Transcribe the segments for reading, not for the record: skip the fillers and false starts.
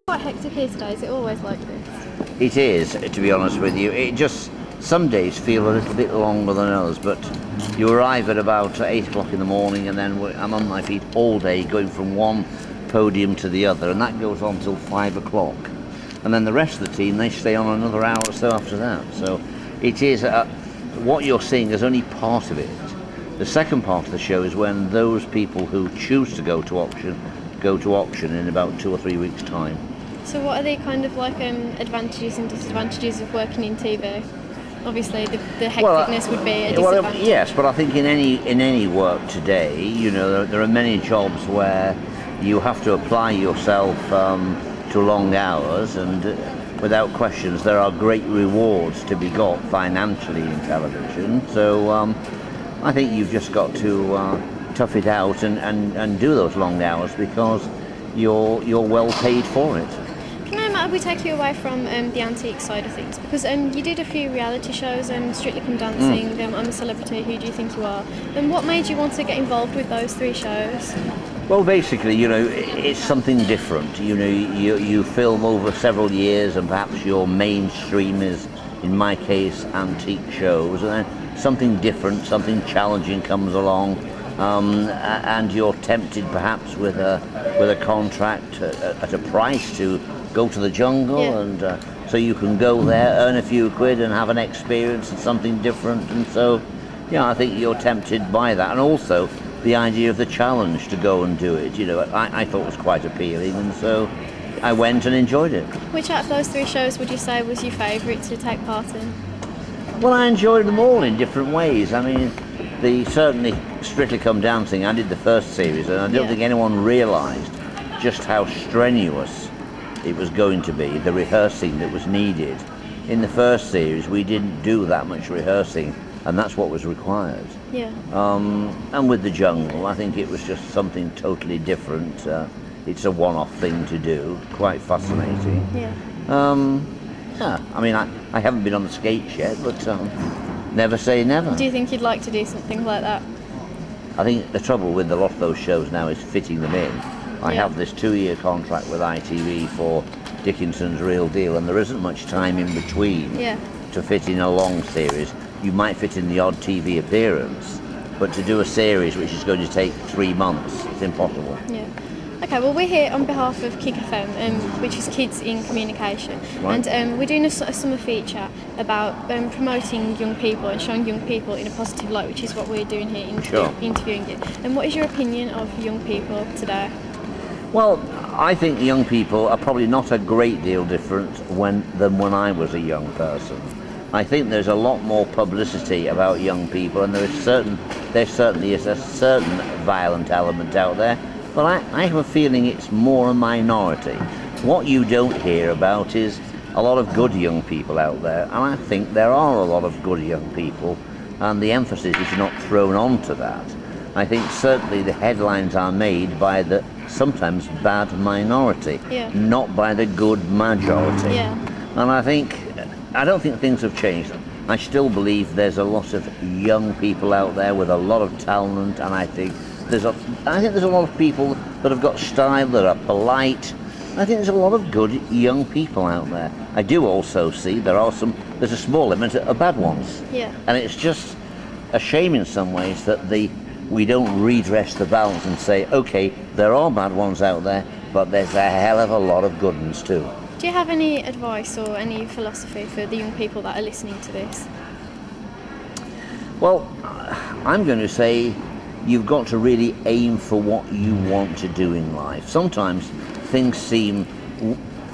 Quite hectic here today, is it always like this? It is, to be honest with you. It just, some days feel a little bit longer than others, but you arrive at about 8 o'clock in the morning and then I'm on my feet all day going from one podium to the other, and that goes on till 5 o'clock. And then the rest of the team, they stay on another hour or so after that. So it is, what you're seeing is only part of it. The second part of the show is when those people who choose to go to auction in about 2 or 3 weeks' time. So what are the kind of like advantages and disadvantages of working in TV? Obviously the hecticness would be a disadvantage. Yes, but I think in any work today, you know, there are many jobs where you have to apply yourself to long hours, and without questions there are great rewards to be got financially in television. So I think you've just got to tough it out and do those long hours because you're well paid for it. Can we take you away from the antique side of things? Because you did a few reality shows, Strictly Come Dancing, I'm a Celebrity, Who Do You Think You Are? And what made you want to get involved with those 3 shows? Well, basically, you know, it's something different. You know, you film over several years and perhaps your mainstream is, in my case, antique shows, and then something different, something challenging comes along. And you're tempted perhaps with a contract at a price to go to the jungle, and so you can go there, earn a few quid and have an experience and something different. And so, yeah, I think you're tempted by that, and also the idea of the challenge to go and do it. You know, I thought was quite appealing, and so I went and enjoyed it. Which out of those 3 shows would you say was your favourite to take part in? Well, I enjoyed them all in different ways. I mean, certainly Strictly Come Dancing, I did the first series, and I don't think anyone realised just how strenuous it was going to be, the rehearsing that was needed. In the first series, we didn't do that much rehearsing, and that's what was required. Yeah. And with the jungle, I think it was just something totally different. It's a one-off thing to do, quite fascinating. Yeah. Yeah, I mean, I haven't been on the skates yet, but never say never. Do you think you'd like to do something like that? I think the trouble with a lot of those shows now is fitting them in. I have this 2-year contract with ITV for Dickinson's Real Deal, and there isn't much time in between to fit in a long series. You might fit in the odd TV appearance, but to do a series which is going to take 3 months, it's impossible. Yeah. Okay, well, we're here on behalf of KIC FM, which is Kids in Communication, right. And we're doing a summer feature about promoting young people and showing young people in a positive light, which is what we're doing here, interviewing you. And what is your opinion of young people today? Well, I think young people are probably not a great deal different than when I was a young person. I think there's a lot more publicity about young people, and there certainly is a certain violent element out there, but I have a feeling it's more a minority. What you don't hear about is a lot of good young people out there, and I think there are a lot of good young people, and the emphasis is not thrown onto that. I think certainly the headlines are made by the sometimes bad minority, not by the good majority. And I don't think things have changed. I still believe there's a lot of young people out there with a lot of talent, and I think there's a lot of people that have got style, that are polite. I think there's a lot of good young people out there. I do also see there's a small element of bad ones. And it's just a shame in some ways that we don't redress the balance and say, okay, there are bad ones out there, but there's a hell of a lot of good ones too. Do you have any advice or any philosophy for the young people that are listening to this? Well, I'm going to say you've got to really aim for what you want to do in life. Sometimes things seem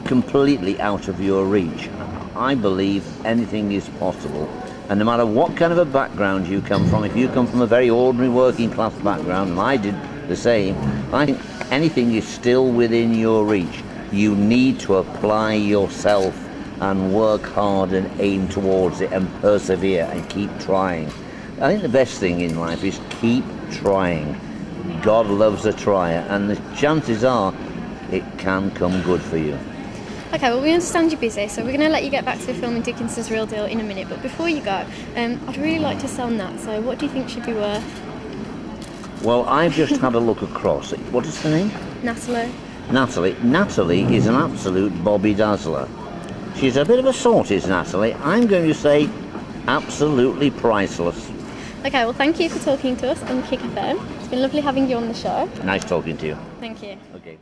completely out of your reach. I believe anything is possible. And no matter what kind of a background you come from, if you come from a very ordinary working class background, and I did the same, I think anything is still within your reach. You need to apply yourself and work hard and aim towards it and persevere and keep trying. I think the best thing in life is keep trying. God loves a trier, and the chances are it can come good for you. Okay, well, we understand you're busy, so we're going to let you get back to filming Dickinson's Real Deal in a minute. But before you go, I'd really like to sell Nat, so what do you think should be worth? Well, I've just had a look across. What is her name? Natalie. Natalie. Natalie is an absolute Bobby Dazzler. She's a bit of a sort, is Natalie. I'm going to say absolutely priceless. Okay, well, thank you for talking to us on Kick FM. It's been lovely having you on the show. Nice talking to you. Thank you. Okay.